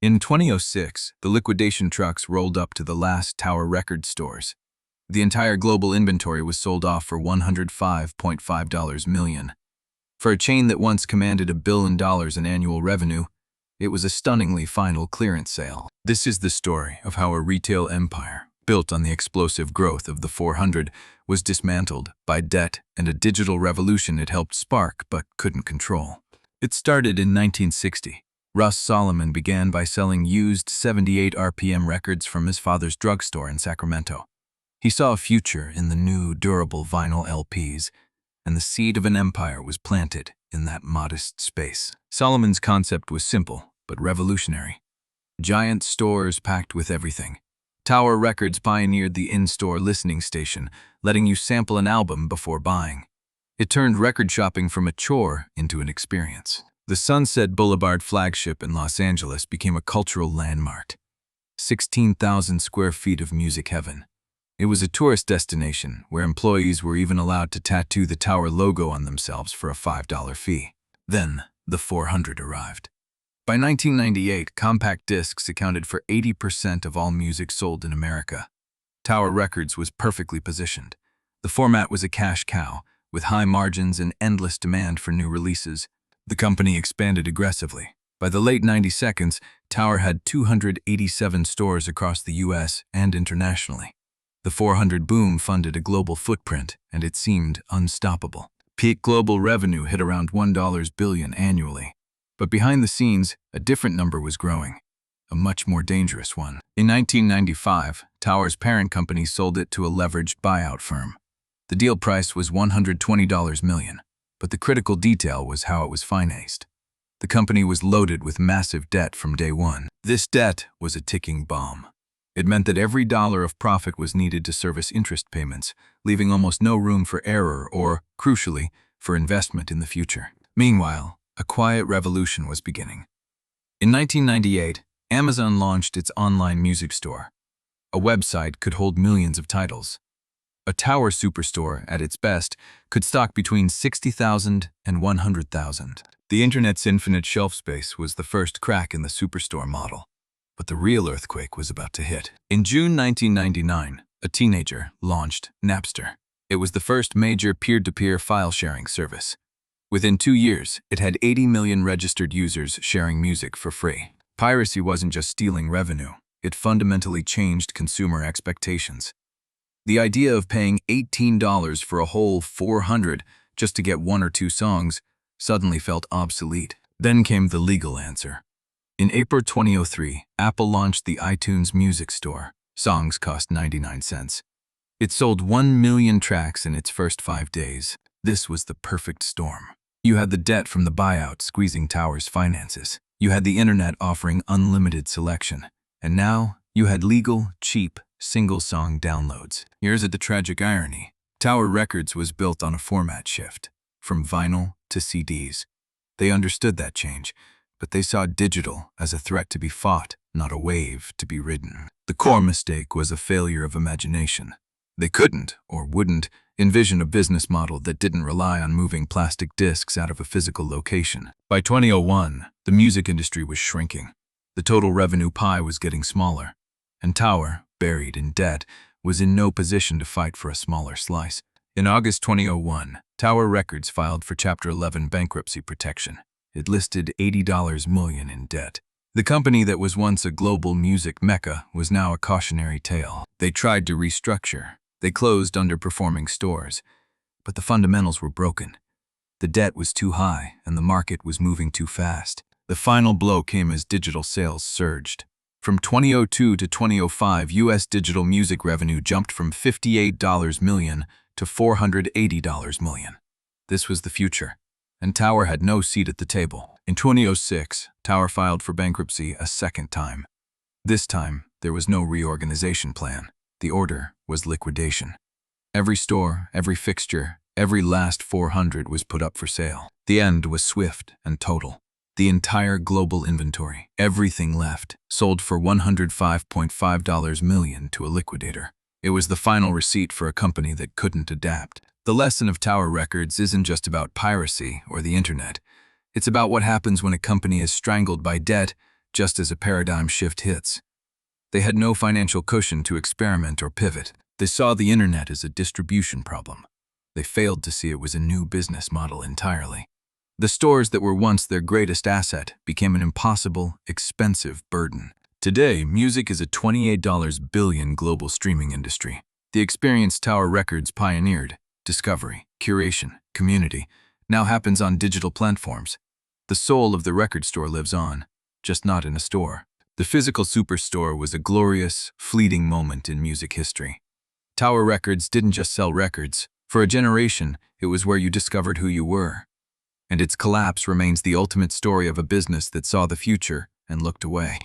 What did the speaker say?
In 2006, the liquidation trucks rolled up to the last Tower Records stores. The entire global inventory was sold off for $105.5 million. For a chain that once commanded $1 billion in annual revenue, it was a stunningly final clearance sale. This is the story of how a retail empire, built on the explosive growth of the 400, was dismantled by debt and a digital revolution it helped spark but couldn't control. It started in 1960. Russ Solomon began by selling used 78 RPM records from his father's drugstore in Sacramento. He saw a future in the new, durable vinyl LPs, and the seed of an empire was planted in that modest space. Solomon's concept was simple, but revolutionary. Giant stores packed with everything. Tower Records pioneered the in-store listening station, letting you sample an album before buying. It turned record shopping from a chore into an experience. The Sunset Boulevard flagship in Los Angeles became a cultural landmark. 16,000 square feet of music heaven. It was a tourist destination where employees were even allowed to tattoo the Tower logo on themselves for a $5 fee. Then, the 400 arrived. By 1998, compact discs accounted for 80% of all music sold in America. Tower Records was perfectly positioned. The format was a cash cow, with high margins and endless demand for new releases. The company expanded aggressively. By the late 90s, Tower had 287 stores across the U.S. and internationally. The 400 boom funded a global footprint, and it seemed unstoppable. Peak global revenue hit around $1 billion annually. But behind the scenes, a different number was growing, a much more dangerous one. In 1995, Tower's parent company sold it to a leveraged buyout firm. The deal price was $120 million, but the critical detail was how it was financed. The company was loaded with massive debt from day one. This debt was a ticking bomb. It meant that every dollar of profit was needed to service interest payments, leaving almost no room for error or, crucially, for investment in the future. Meanwhile, a quiet revolution was beginning. In 1998, Amazon launched its online music store. A website could hold millions of titles. A Tower superstore, at its best, could stock between 60,000 and 100,000. The internet's infinite shelf space was the first crack in the superstore model. But the real earthquake was about to hit. In June 1999, a teenager launched Napster. It was the first major peer-to-peer file-sharing service. Within 2 years, it had 80 million registered users sharing music for free. Piracy wasn't just stealing revenue. It fundamentally changed consumer expectations. The idea of paying $18 for a whole 400 just to get one or two songs suddenly felt obsolete. Then came the legal answer. In April 2003, Apple launched the iTunes Music Store. Songs cost 99 cents. It sold 1 million tracks in its first 5 days. This was the perfect storm. You had the debt from the buyout squeezing Tower's finances. You had the internet offering unlimited selection. And now, you had legal, cheap, single-song downloads. Here's the tragic irony. Tower Records was built on a format shift, from vinyl to CDs. They understood that change, but they saw digital as a threat to be fought, not a wave to be ridden. The core mistake was a failure of imagination. They couldn't, or wouldn't, envision a business model that didn't rely on moving plastic discs out of a physical location. By 2001, the music industry was shrinking. The total revenue pie was getting smaller, and Tower, buried in debt, was in no position to fight for a smaller slice. In August 2001, Tower Records filed for Chapter 11 bankruptcy protection. It listed $80 million in debt. The company that was once a global music mecca was now a cautionary tale. They tried to restructure. They closed underperforming stores. But the fundamentals were broken. The debt was too high, and the market was moving too fast. The final blow came as digital sales surged. From 2002 to 2005, U.S. digital music revenue jumped from $58 million to $480 million. This was the future, and Tower had no seat at the table. In 2006, Tower filed for bankruptcy a second time. This time, there was no reorganization plan. The order was liquidation. Every store, every fixture, every last 400 was put up for sale. The end was swift and total. The entire global inventory, everything left, sold for $105.5 million to a liquidator. It was the final receipt for a company that couldn't adapt. The lesson of Tower Records isn't just about piracy or the internet. It's about what happens when a company is strangled by debt just as a paradigm shift hits. They had no financial cushion to experiment or pivot. They saw the internet as a distribution problem. They failed to see it was a new business model entirely. The stores that were once their greatest asset became an impossible, expensive burden. Today, music is a $28 billion global streaming industry. The experience Tower Records pioneered, discovery, curation, community, now happens on digital platforms. The soul of the record store lives on, just not in a store. The physical superstore was a glorious, fleeting moment in music history. Tower Records didn't just sell records. For a generation, it was where you discovered who you were. And its collapse remains the ultimate story of a business that saw the future and looked away.